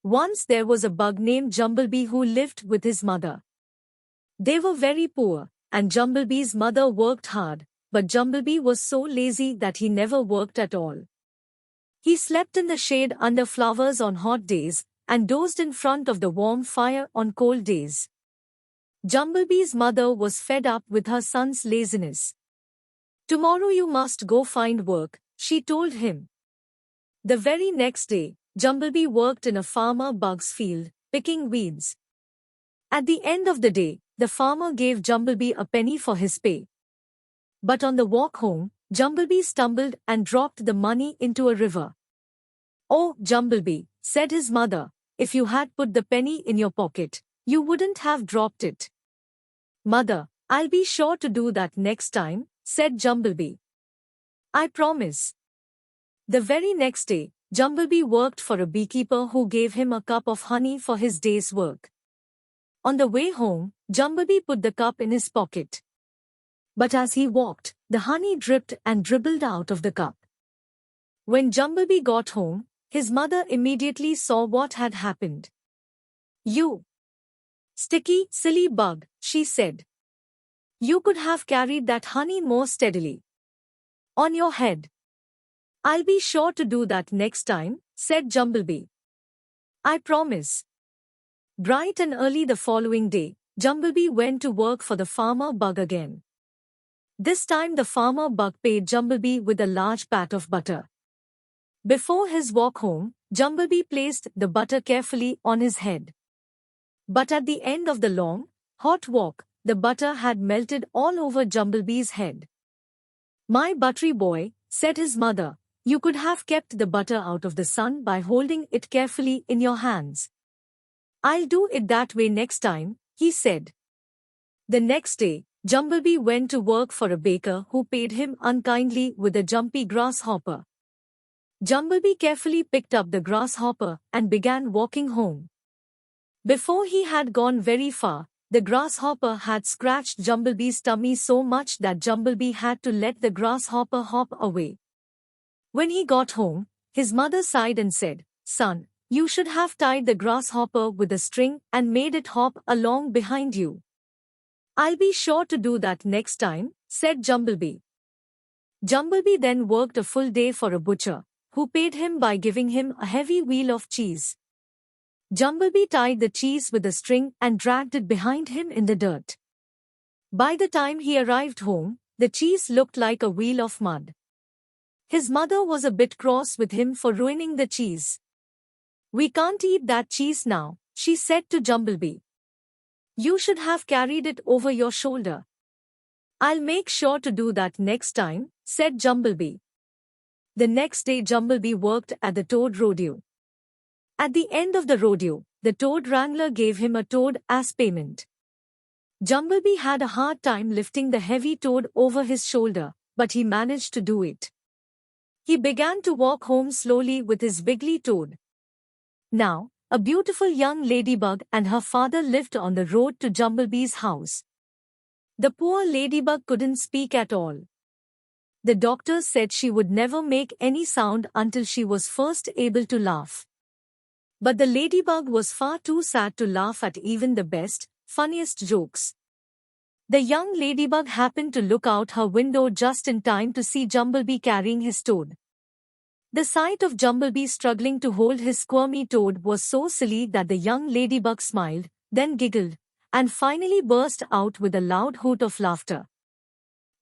Once there was a bug named Jumblebee who lived with his mother. They were very poor, and Jumblebee's mother worked hard, but Jumblebee was so lazy that he never worked at all. He slept in the shade under flowers on hot days, and dozed in front of the warm fire on cold days. Jumblebee's mother was fed up with her son's laziness. "Tomorrow you must go find work," she told him. The very next day, Jumblebee worked in a farmer bug's field, picking weeds. At the end of the day, the farmer gave Jumblebee a penny for his pay. But on the walk home, Jumblebee stumbled and dropped the money into a river. "Oh, Jumblebee," said his mother, "if you had put the penny in your pocket, you wouldn't have dropped it." "Mother, I'll be sure to do that next time," said Jumblebee. "I promise." The very next day, Jumblebee worked for a beekeeper who gave him a cup of honey for his day's work. On the way home, Jumblebee put the cup in his pocket. But as he walked, the honey dripped and dribbled out of the cup. When Jumblebee got home, his mother immediately saw what had happened. "You sticky, silly bug," she said. "You could have carried that honey more steadily on your head." "I'll be sure to do that next time," said Jumblebee. "I promise." Bright and early the following day, Jumblebee went to work for the farmer bug again. This time the farmer bug paid Jumblebee with a large pat of butter. Before his walk home, Jumblebee placed the butter carefully on his head. But at the end of the long, hot walk, the butter had melted all over Jumblebee's head. "My buttery boy," said his mother, "you could have kept the butter out of the sun by holding it carefully in your hands." "I'll do it that way next time," he said. The next day, Jumblebee went to work for a baker who paid him unkindly with a jumpy grasshopper. Jumblebee carefully picked up the grasshopper and began walking home. Before he had gone very far, the grasshopper had scratched Jumblebee's tummy so much that Jumblebee had to let the grasshopper hop away. When he got home, his mother sighed and said, "Son, you should have tied the grasshopper with a string and made it hop along behind you." "I'll be sure to do that next time," said Jumblebee. Jumblebee then worked a full day for a butcher, who paid him by giving him a heavy wheel of cheese. Jumblebee tied the cheese with a string and dragged it behind him in the dirt. By the time he arrived home, the cheese looked like a wheel of mud. His mother was a bit cross with him for ruining the cheese. "We can't eat that cheese now," she said to Jumblebee. "You should have carried it over your shoulder." "I'll make sure to do that next time," said Jumblebee. The next day Jumblebee worked at the toad rodeo. At the end of the rodeo, the toad wrangler gave him a toad as payment. Jumblebee had a hard time lifting the heavy toad over his shoulder, but he managed to do it. He began to walk home slowly with his wiggly toad. Now, a beautiful young ladybug and her father lived on the road to Jumblebee's house. The poor ladybug couldn't speak at all. The doctors said she would never make any sound until she was first able to laugh. But the ladybug was far too sad to laugh at even the best, funniest jokes. The young ladybug happened to look out her window just in time to see Jumblebee carrying his toad. The sight of Jumblebee struggling to hold his squirmy toad was so silly that the young ladybug smiled, then giggled, and finally burst out with a loud hoot of laughter.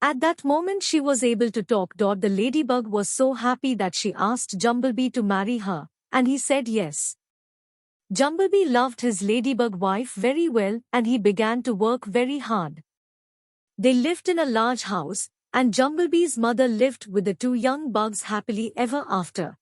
At that moment she was able to talk. The ladybug was so happy that she asked Jumblebee to marry her, and he said yes. Jumblebee loved his ladybug wife very well and he began to work very hard. They lived in a large house, and Jumblebee's mother lived with the two young bugs happily ever after.